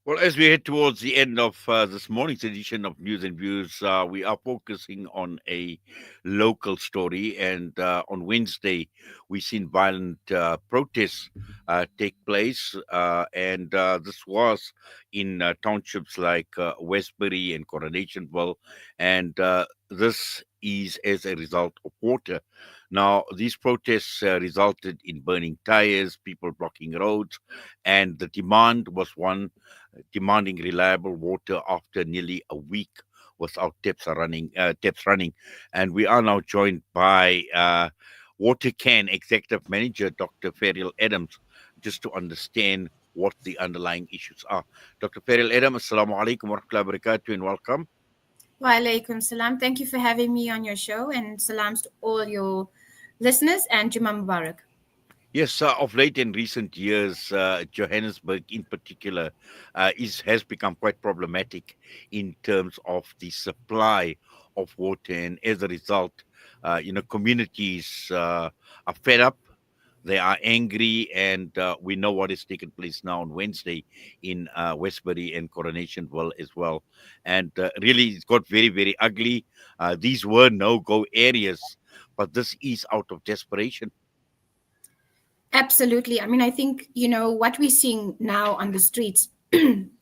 Well, as we head towards the end of this morning's edition of News and Views, we are focusing on a local story. And on Wednesday, we seen violent protests take place. And this was in townships like Westbury and Coronationville. And this is as a result of water. Now, these protests resulted in burning tires, people blocking roads, and the demand was one demanding reliable water after nearly a week without taps running. And we are now joined by WaterCAN Executive Manager Dr. Ferrial Adams, just to understand what the underlying issues are. Dr. Ferrial Adams, Assalamu alaikum wa rahmatullahi wa barakatuh, and welcome. Wa alaikum salam. Thank you for having me on your show, and salams to all your listeners and Juma Mubarak. Yes, of late in recent years, Johannesburg in particular has become quite problematic in terms of the supply of water, and as a result, communities are fed up. They are angry, and we know what is taking place now on Wednesday in Westbury and Coronationville as well. And really, it's got very, very ugly. These were no-go areas, but this is out of desperation. Absolutely. I mean, I think, what we're seeing now on the streets,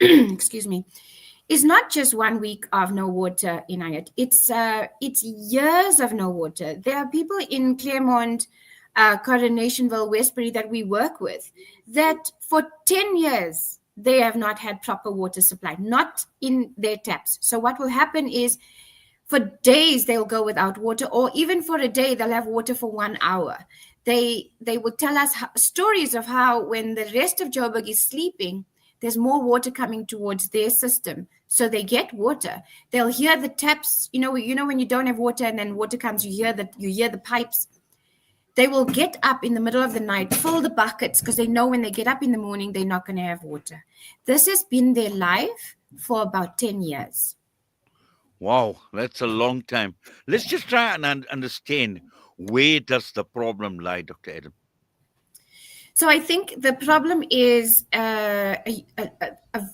excuse me, is not just 1 week of no water in Ayat. It's years of no water. There are people in Claremont, Coronationville, Westbury that we work with that for 10 years they have not had proper water supply, not in their taps. So what will happen is for days they'll go without water, or even for a day they'll have water for 1 hour. They would tell us stories of how when the rest of Joburg is sleeping, there's more water coming towards their system, so they get water. They'll hear the taps. When you don't have water and then water comes, you hear the pipes. They will get up in the middle of the night, fill the buckets, because they know when they get up in the morning they're not going to have water. This has been their life for about 10 years. Wow, that's a long time. Let's just try and understand, where does the problem lie, Dr. Adam? So I think the problem is a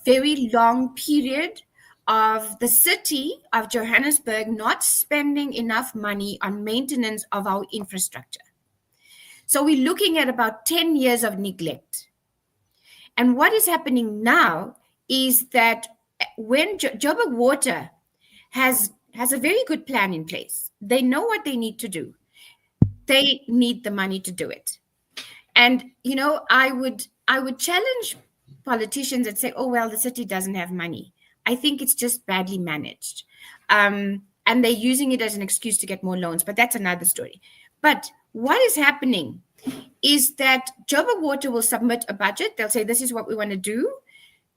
very long period of the city of Johannesburg not spending enough money on maintenance of our infrastructure. So we're looking at about 10 years of neglect. And what is happening now is that when Joburg Water has a very good plan in place, they know what they need to do. They need the money to do it. And I would challenge politicians that say, oh well, the city doesn't have money. I think it's just badly managed. And they're using it as an excuse to get more loans, but that's another story. But what is happening is that Joburg Water will submit a budget. They'll say, this is what we want to do.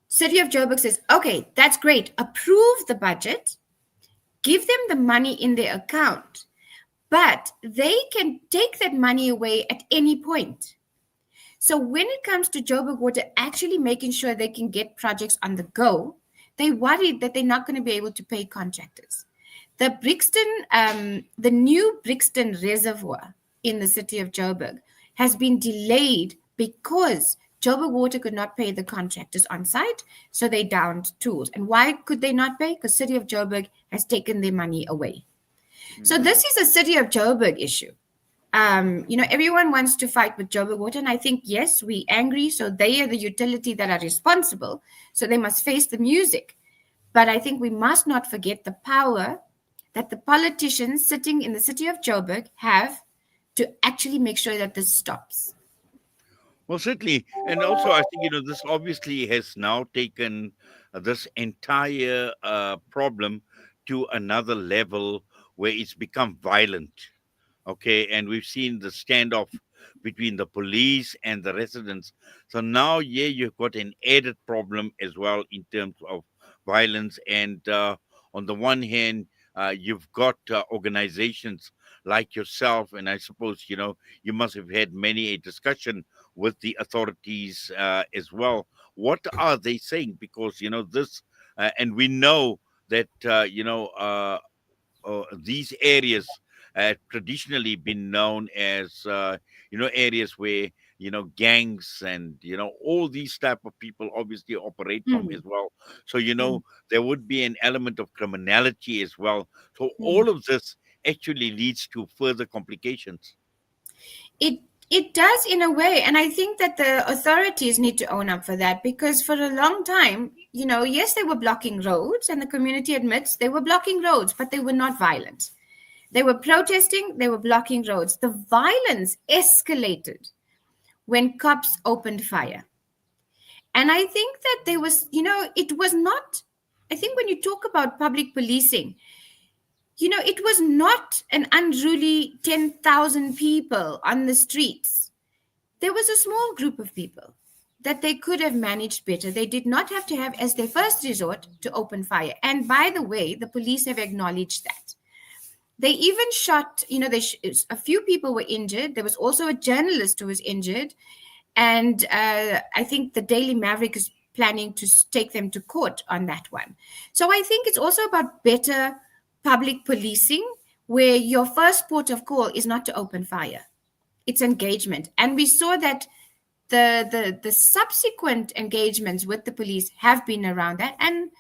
City of Joburg says, okay, that's great. Approve the budget. Give them the money in their account. But they can take that money away at any point. So when it comes to Joburg Water actually making sure they can get projects on the go, they're worried that they're not going to be able to pay contractors. The new Brixton Reservoir in the city of Joburg has been delayed because Joburg Water could not pay the contractors on site, so they downed tools. And why could they not pay? Because City of Joburg has taken their money away. So this is a City of Joburg issue. Everyone wants to fight with Joburg Water, and I think, yes, we're angry, so they are the utility that are responsible, so they must face the music. But I think we must not forget the power that the politicians sitting in the city of Joburg have to actually make sure that this stops. Well, certainly. And also, I think, this obviously has now taken this entire problem to another level where it's become violent. Okay. And we've seen the standoff between the police and the residents. So now, yeah, you've got an added problem as well in terms of violence. And on the one hand, you've got organizations like yourself, and I suppose, you must have had many a discussion with the authorities as well. What are they saying? Because and we know that these areas traditionally been known as areas where gangs and all these type of people obviously operate from as Mm, well. So mm, there would be an element of criminality as well. So mm. all of this actually leads to further complications. It it does in a way, and I think that the authorities need to own up for that because for a long time, yes, they were blocking roads, and the community admits they were blocking roads, but they were not violent. They were protesting, they were blocking roads. The violence escalated when cops opened fire. And I think that there was, it was not, I think when you talk about public policing, it was not an unruly 10,000 people on the streets. There was a small group of people that they could have managed better. They did not have to have as their first resort to open fire. And by the way, the police have acknowledged that. They even shot, a few people were injured. There was also a journalist who was injured. And I think the Daily Maverick is planning to take them to court on that one. So I think it's also about better public policing where your first port of call is not to open fire, it's engagement. And we saw that the subsequent engagements with the police have been around that, and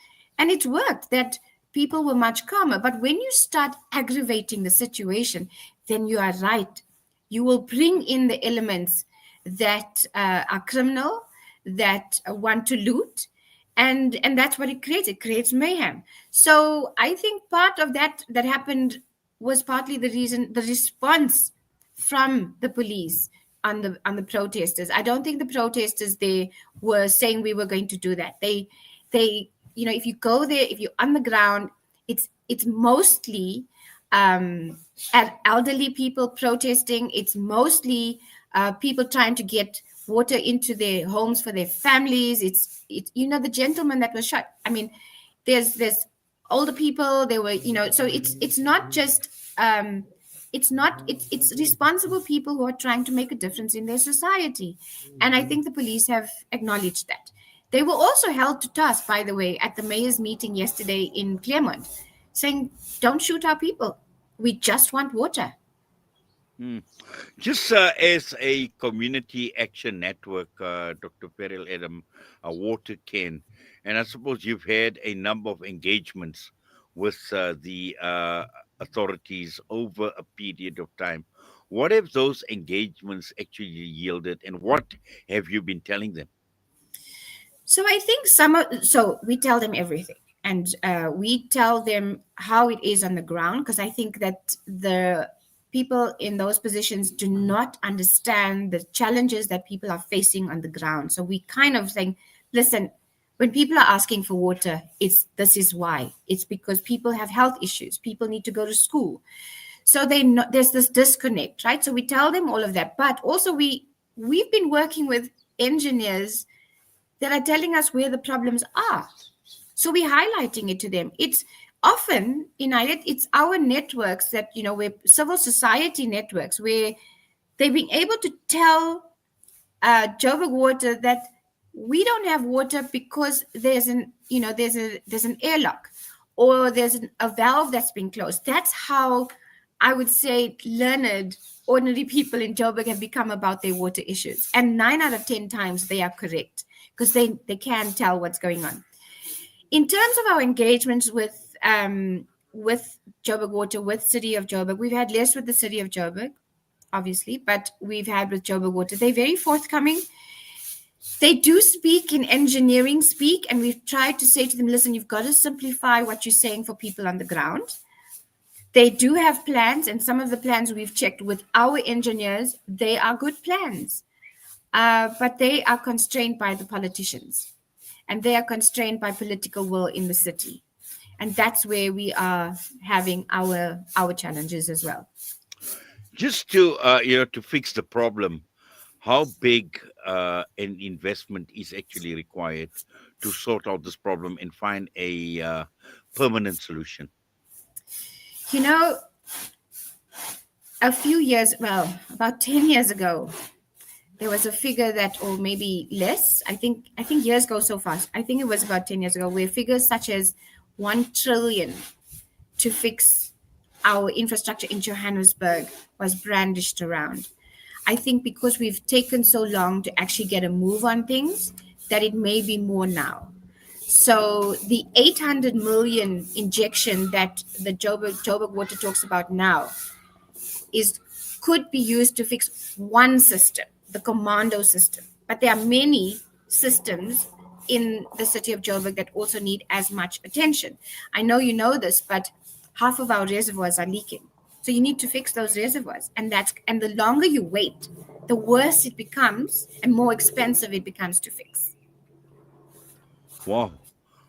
it's worked, that people were much calmer. But when you start aggravating the situation, then you are right, you will bring in the elements that are criminal, that want to loot, and that's what it creates mayhem. So I think part of that happened was partly the reason, the response from the police on the protesters. I don't think the protesters, they were saying we were going to do that. They if you go there, if you're on the ground, it's mostly elderly people protesting. It's mostly people trying to get water into their homes for their families. It's the gentleman that was shot. I mean, there's older people. They were so it's not just it's responsible people who are trying to make a difference in their society, and I think the police have acknowledged that. They were also held to task, by the way, at the mayor's meeting yesterday in Claremont, saying, don't shoot our people, we just want water. Hmm. Just as a community action network, Dr. Ferrial Adam, WaterCAN, and I suppose you've had a number of engagements with the authorities over a period of time. What have those engagements actually yielded, and what have you been telling them? So I think so we tell them everything, and we tell them how it is on the ground, because I think that the people in those positions do not understand the challenges that people are facing on the ground. So we kind of saying, listen, when people are asking for water, this is why. It's because people have health issues, people need to go to school. So there's this disconnect, right? So we tell them all of that, but also we've been working with engineers that are telling us where the problems are. So we're highlighting it to them. It's often, United, it's our networks that, we're civil society networks where they've been able to tell Joburg Water that we don't have water because there's an airlock, or there's a valve that's been closed. That's how I would say learned, ordinary people in Joburg have become about their water issues. And 9 out of 10 times they are correct, because they can tell what's going on. In terms of our engagements with Joburg Water, with City of Joburg, we've had less with the City of Joburg, obviously, but we've had with Joburg Water. They're very forthcoming. They do speak in engineering speak, and we've tried to say to them, listen, you've got to simplify what you're saying for people on the ground. They do have plans, and some of the plans we've checked with our engineers, they are good plans, but they are constrained by the politicians, and they are constrained by political will in the city. And that's where we are having our challenges as well. Just to to fix the problem, how big an investment is actually required to sort out this problem and find a permanent solution? You know, a few years, well, about 10 years ago, there was a figure that, or maybe less, I think years go so fast. I think it was about 10 years ago, where figures such as 1 trillion to fix our infrastructure in Johannesburg was brandished around. I think because we've taken so long to actually get a move on things, that it may be more now. So the 800 million injection that the Joburg Water talks about now is could be used to fix one system, the commando system. But there are many systems in the city of Joburg that also need as much attention. I know you know this, but half of our reservoirs are leaking. So you need to fix those reservoirs. And the longer you wait, the worse it becomes and more expensive it becomes to fix. Wow.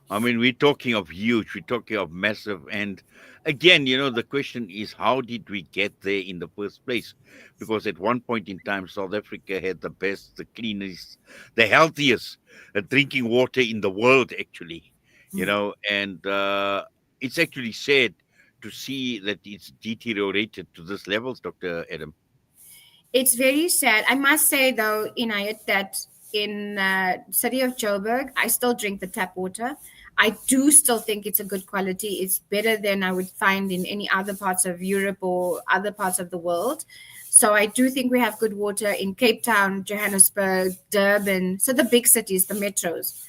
I mean, we're talking of huge, we're talking of massive. And again, the question is, how did we get there in the first place? Because at one point in time, South Africa had the best, the cleanest, the healthiest drinking water in the world, actually, and it's actually sad to see that it's deteriorated to this levels, Dr. Adam. It's very sad. I must say, though, Inayat, that in city of Joburg, I still drink the tap water. I do still think it's a good quality. It's better than I would find in any other parts of Europe or other parts of the world. So I do think we have good water in Cape Town, Johannesburg, Durban. So the big cities, the metros.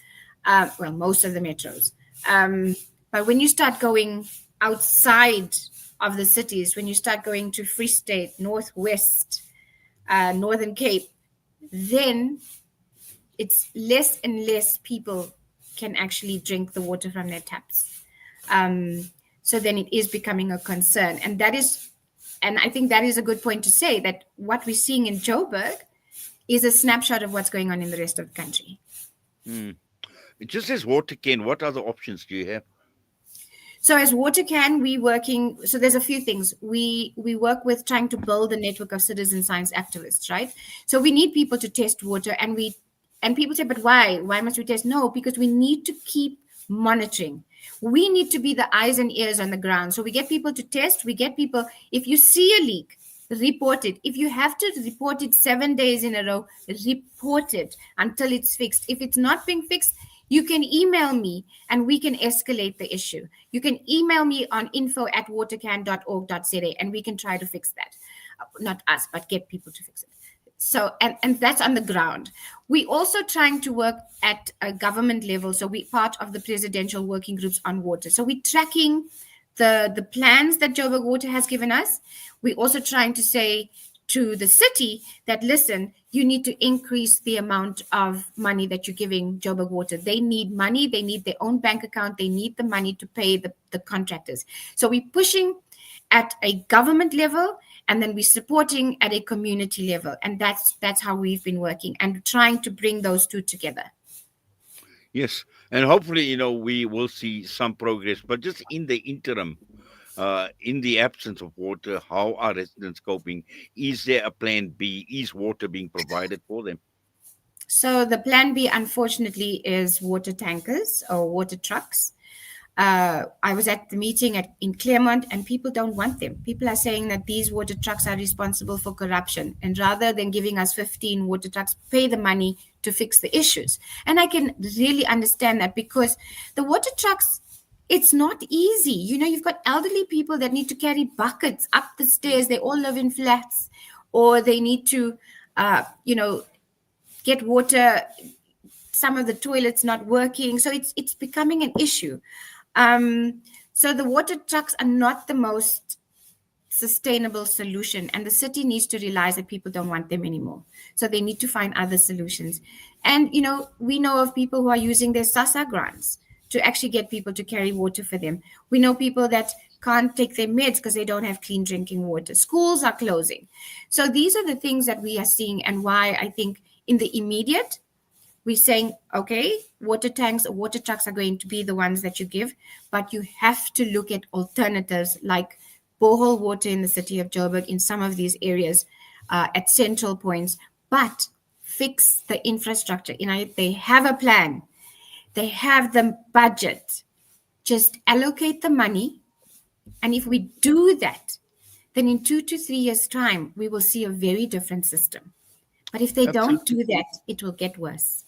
Well, most of the metros. Um, but when you start going outside of the cities, when you start going to Free State, Northwest, Northern Cape, then it's less and less people can actually drink the water from their taps. So then it is becoming a concern. And I think that is a good point to say that what we're seeing in Joburg is a snapshot of what's going on in the rest of the country. Hmm. It just says WaterCAN. What other options do you have? So as WaterCAN, we working. So there's a few things we work with trying to build a network of citizen science activists, right? So we need people to test water, and people say, but why? Why must we test? No, because we need to keep monitoring. We need to be the eyes and ears on the ground. So we get people to test. We get people. If you see a leak, report it. If you have to report it 7 days in a row, report it until it's fixed. If it's not being fixed, you can email me and we can escalate the issue. You can email me on info@watercan.org.za and we can try to fix that. Not us, but get people to fix it. So, and that's on the ground. We also trying to work at a government level. So we part of the presidential working groups on water. So we're tracking the plans that Joburg Water has given us. We're also trying to say to the city that, listen, you need to increase the amount of money that you're giving Joburg Water. They need money. They need their own bank account. They need the money to pay the contractors. So we're pushing at a government level, and then we're supporting at a community level. And that's how we've been working and trying to bring those two together. Yes, and hopefully, we will see some progress. But just in the interim, in the absence of water, how are residents coping? Is there a plan B? Is water being provided for them? So the plan B, unfortunately, is water tankers or water trucks. I was at the meeting in Claremont, and people don't want them. People are saying that these water trucks are responsible for corruption, and rather than giving us 15 water trucks, pay the money to fix the issues. And I can really understand that, because the water trucks, it's not easy. You've got elderly people that need to carry buckets up the stairs. They all live in flats, or they need to, get water. Some of the toilets not working, so it's becoming an issue. So the water trucks are not the most sustainable solution, and the city needs to realize that people don't want them anymore. So they need to find other solutions. And we know of people who are using their SASA grants to actually get people to carry water for them. We know people that can't take their meds because they don't have clean drinking water. Schools are closing. So these are the things that we are seeing, and why I think in the immediate, we're saying, okay, water tanks or water trucks are going to be the ones that you give, but you have to look at alternatives like borehole water in the city of Joburg, in some of these areas, at central points, but fix the infrastructure. They have a plan. They have the budget. Just allocate the money. And if we do that, then in 2 to 3 years' time, we will see a very different system. But if they don't Absolutely. do that, it will get worse.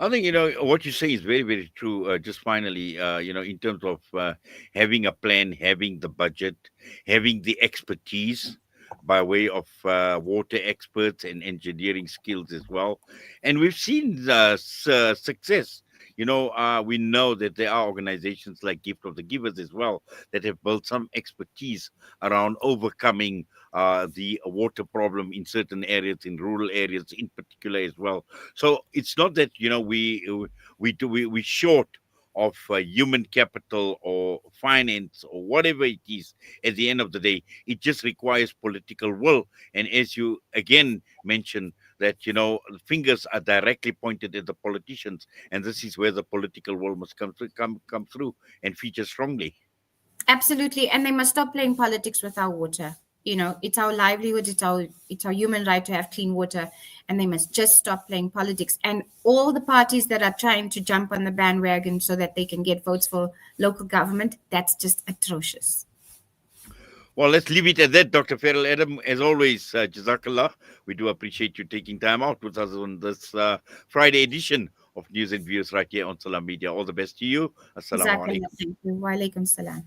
I think what you say is very, very true. Just finally, in terms of having a plan, having the budget, having the expertise, by way of water experts and engineering skills as well. And we've seen success. We know that there are organizations like Gift of the Givers as well that have built some expertise around overcoming the water problem in certain areas, in rural areas in particular as well. So it's not that we short of human capital or finance or whatever it is. At the end of the day, it just requires political will. And as you again mentioned, that fingers are directly pointed at the politicians, and this is where the political will must come through and feature strongly. Absolutely, and they must stop playing politics with our water. It's our livelihood, it's our human right to have clean water, and they must just stop playing politics. And all the parties that are trying to jump on the bandwagon so that they can get votes for local government, that's just atrocious. Well, let's leave it at that, Dr. Ferrial Adam. As always, Jazakallah. We do appreciate you taking time out with us on this Friday edition of News and Views right here on Salam Media. All the best to you. Assalamu Jazakallah, alaikum. thank you. Wa alaikum salam.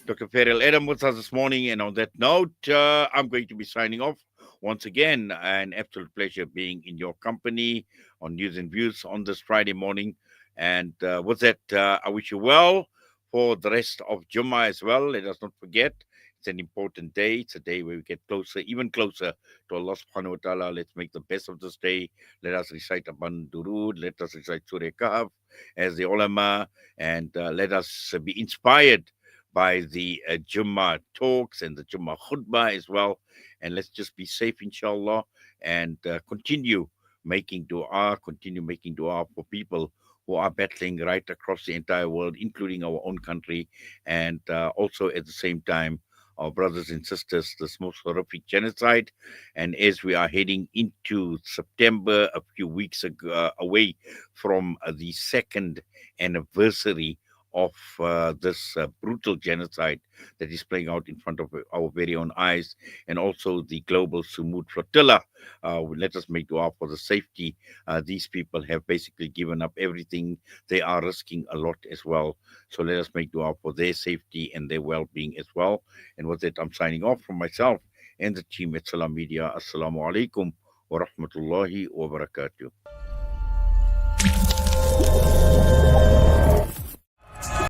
Dr. Ferrial Adam with us this morning. And on that note, I'm going to be signing off. Once again, an absolute pleasure being in your company on News and Views on this Friday morning. And with that, I wish you well for the rest of Jummah as well. Let us not forget, it's an important day. It's a day where we get closer, even closer to Allah subhanahu wa ta'ala. Let's make the best of this day. Let us recite Aban Durud. Let us recite Surah Kahf as the ulama. And let us be inspired by the Jummah talks and the Jummah khutbah as well. And let's just be safe, inshallah, and continue making dua for people who are battling right across the entire world, including our own country, and also at the same time, our brothers and sisters, this most horrific genocide. And as we are heading into September, a few weeks away from the second anniversary of this brutal genocide that is playing out in front of our very own eyes, and also the global Sumud flotilla. Let us make dua for the safety. These people have basically given up everything. They are risking a lot as well. So let us make dua for their safety and their well-being as well. And with that, I'm signing off from myself and the team at Salam Media. Assalamu alaikum wa rahmatullahi wa barakatuh.